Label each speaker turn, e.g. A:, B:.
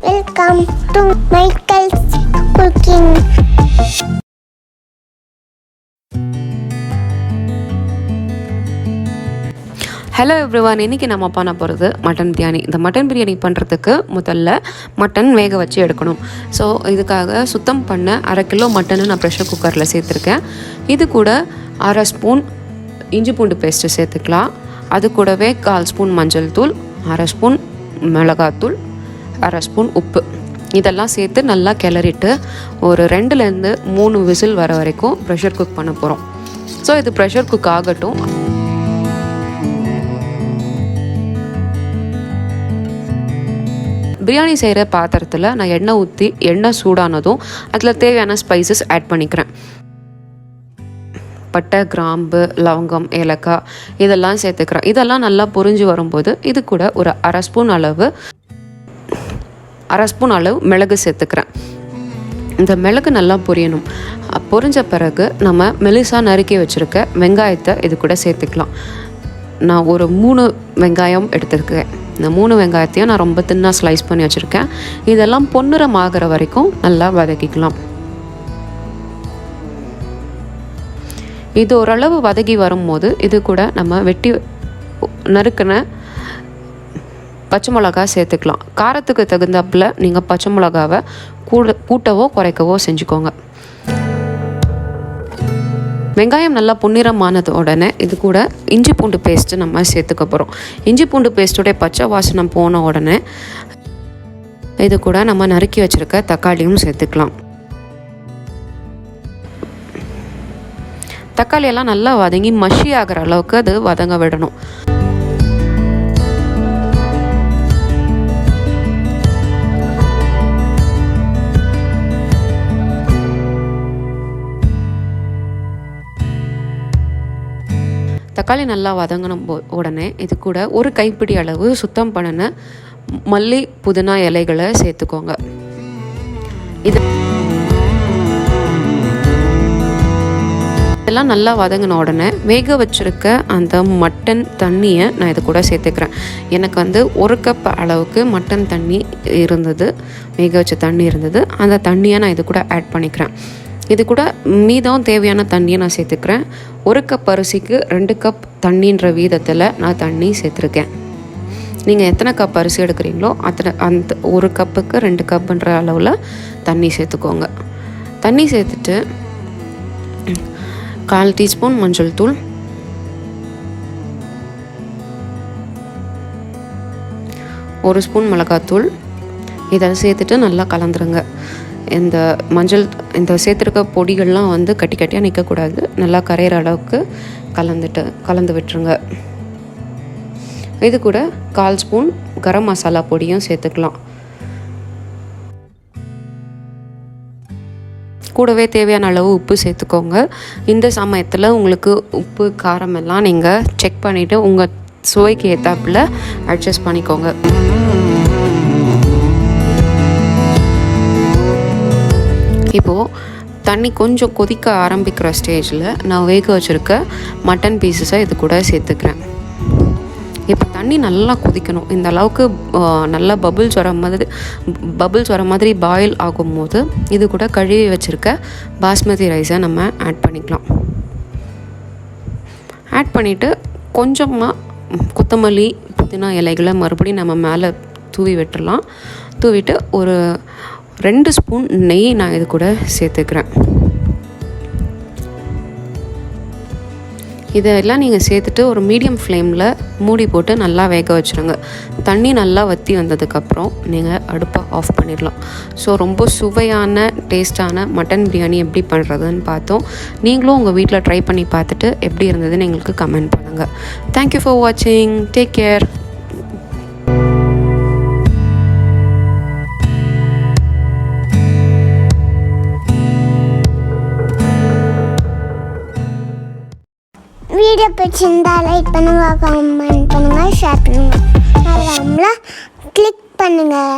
A: Welcome to Michael's Cooking.
B: Hello everyone, இன்றைக்கி நம்ம பண்ண போகிறது மட்டன் பிரியாணி. இந்த மட்டன் பிரியாணி பண்ணுறதுக்கு முதல்ல மட்டன் வேக வச்சு எடுக்கணும். ஸோ இதுக்காக சுத்தம் பண்ண 1/2 கிலோ மட்டனை நான் ப்ரெஷர் குக்கரில் சேர்த்துருக்கேன். இது கூட 1/2 ஸ்பூன் இஞ்சி பூண்டு பேஸ்ட்டு சேர்த்துக்கலாம். அது கூடவே 1/4 ஸ்பூன் மஞ்சள் தூள், 1/2 ஸ்பூன் மிளகாத்தூள், 1/2 ஸ்பூன் உப்பு, இதெல்லாம் சேர்த்து நல்லா கிளறிட்டு ஒரு 2லேருந்து 3 விசில் வர வரைக்கும் ப்ரெஷர் குக் பண்ண போகிறோம். ஸோ இது ப்ரெஷர் குக் ஆகட்டும். பிரியாணி செய்கிற பாத்திரத்தில் நான் எண்ணெய் ஊற்றி எண்ணெய் சூடானதும் அதில் தேவையான ஸ்பைசஸ் ஆட் பண்ணிக்கிறேன். பட்டை, கிராம்பு, லவங்கம், ஏலக்காய் இதெல்லாம் சேர்த்துக்கிறேன். இதெல்லாம் நல்லா பொரிஞ்சு வரும்போது இது கூட ஒரு 1/2 ஸ்பூன் அளவு மிளகு சேர்த்துக்கிறேன். இந்த மிளகு நல்லா பொரியணும். பொரிஞ்ச பிறகு நம்ம மெலிசாக நறுக்கி வச்சுருக்க வெங்காயத்தை இது கூட சேர்த்துக்கலாம். நான் ஒரு 3 வெங்காயம் எடுத்துருக்கேன். இந்த 3 வெங்காயத்தையும் நான் ரொம்ப தின்னாக ஸ்லைஸ் பண்ணி வச்சுருக்கேன். இதெல்லாம் பொன்னிறம் ஆகிற வரைக்கும் நல்லா வதக்கிக்கலாம். இது ஓரளவு வதக்கி வரும்போது இது கூட நம்ம வெட்டி நறுக்கின பச்சை மிளகாய் சேர்த்துக்கலாம். காரத்துக்கு தகுந்தாப்பில் நீங்கள் பச்சை மிளகாவை கூட்டவோ குறைக்கவோ செஞ்சுக்கோங்க. வெங்காயம் நல்லா பொன்னிறமானது உடனே இது கூட இஞ்சி பூண்டு பேஸ்ட்டு நம்ம சேர்த்துக்க போகிறோம். இஞ்சி பூண்டு பேஸ்ட்டுடைய பச்சை வாசனை போன உடனே இது கூட நம்ம நறுக்கி வச்சுருக்க தக்காளியும் சேர்த்துக்கலாம். தக்காளியெல்லாம் நல்லா வதங்கி மஷி ஆகிற அளவுக்கு அது வதங்க விடணும். தக்காளி நல்லா வதங்கின உடனே இது கூட ஒரு கைப்பிடி அளவு சுத்தம் பண்ணின மல்லி, புதினா இலைகளை சேர்த்துக்கோங்க. இதெல்லாம் நல்லா வதங்கின உடனே வேக வச்சுருக்க அந்த மட்டன் தண்ணியை நான் இது கூட சேர்த்துக்கிறேன். எனக்கு வந்து 1 கப் அளவுக்கு மட்டன் தண்ணி இருந்தது, வேக வச்ச தண்ணி இருந்தது. அந்த தண்ணியை நான் இது கூட ஆட் பண்ணிக்கிறேன். இது கூட மீதம் தேவையான தண்ணியை நான் சேர்த்துக்கிறேன். 1 கப் அரிசிக்கு 2 கப் தண்ணின்ற வீதத்தில் நான் தண்ணி சேர்த்துருக்கேன். நீங்கள் எத்தனை கப் அரிசி எடுக்கிறீங்களோ அந்த 1 கப்புக்கு 2 கப்புன்ற அளவில் தண்ணி சேர்த்துக்கோங்க. தண்ணி சேர்த்துட்டு 1/4 டீஸ்பூன் மஞ்சள் தூள், 1 ஸ்பூன் மிளகாத்தூள் இதை சேர்த்துட்டு நல்லா கலந்துருங்க. இந்த சேர்த்துருக்க பொடிகள்லாம் வந்து கட்டி கட்டியாக நிற்கக்கூடாது. நல்லா கரையிற அளவுக்கு கலந்து விட்டுருங்க. இது கூட 1/4 ஸ்பூன் கரம் மசாலா பொடியும் சேர்த்துக்கலாம். கூடவே தேவையான அளவு உப்பு சேர்த்துக்கோங்க. இந்த சமயத்தில் உங்களுக்கு உப்பு காரம் எல்லாம் நீங்கள் செக் பண்ணிவிட்டு உங்கள் சுவைக்கு ஏற்றாப்புல அட்ஜஸ்ட் பண்ணிக்கோங்க. இப்போது தண்ணி கொஞ்சம் கொதிக்க ஆரம்பிக்கிற ஸ்டேஜில் நான் வேக வச்சுருக்க மட்டன் பீசஸை இது கூட சேர்த்துக்கிறேன். இப்போ தண்ணி நல்லா கொதிக்கணும். இந்த அளவுக்கு நல்லா பபுள்ஸ் வர மாதிரி பாயில் ஆகும்போது இது கூட கழுவி வச்சுருக்க பாஸ்மதி ரைஸை நம்ம ஆட் பண்ணிக்கலாம். ஆட் பண்ணிவிட்டு கொஞ்சமாக கொத்தமல்லி, புதினா இலைகளை மறுபடியும் நம்ம மேலே தூவி விட்டுடலாம். தூவிட்டு ஒரு 2 ஸ்பூன் நெய் நான் இது கூட சேர்த்துக்கிறேன். இதெல்லாம் நீங்கள் சேர்த்துட்டு ஒரு மீடியம் ஃப்ளேமில் மூடி போட்டு நல்லா வேக வச்சுருங்க. தண்ணி நல்லா வற்றி வந்ததுக்கப்புறம் நீங்கள் அடுப்பை ஆஃப் பண்ணிடலாம். ஸோ ரொம்ப சுவையான டேஸ்டான மட்டன் பிரியாணி எப்படி பண்ணுறதுன்னு பார்த்தோம். நீங்களும் உங்கள் வீட்டில் ட்ரை பண்ணி பார்த்துட்டு எப்படி இருந்ததுன்னு எங்களுக்கு கமெண்ட் பண்ணுங்கள். தேங்க்யூ ஃபார் வாட்சிங். Take care.
A: வீடியோ பிடிச்சிருந்தா லைக் பண்ணுங்கள், கமெண்ட் பண்ணுங்கள், ஷேர் பண்ணுங்கள், மறக்காம கிளிக் பண்ணுங்கள்.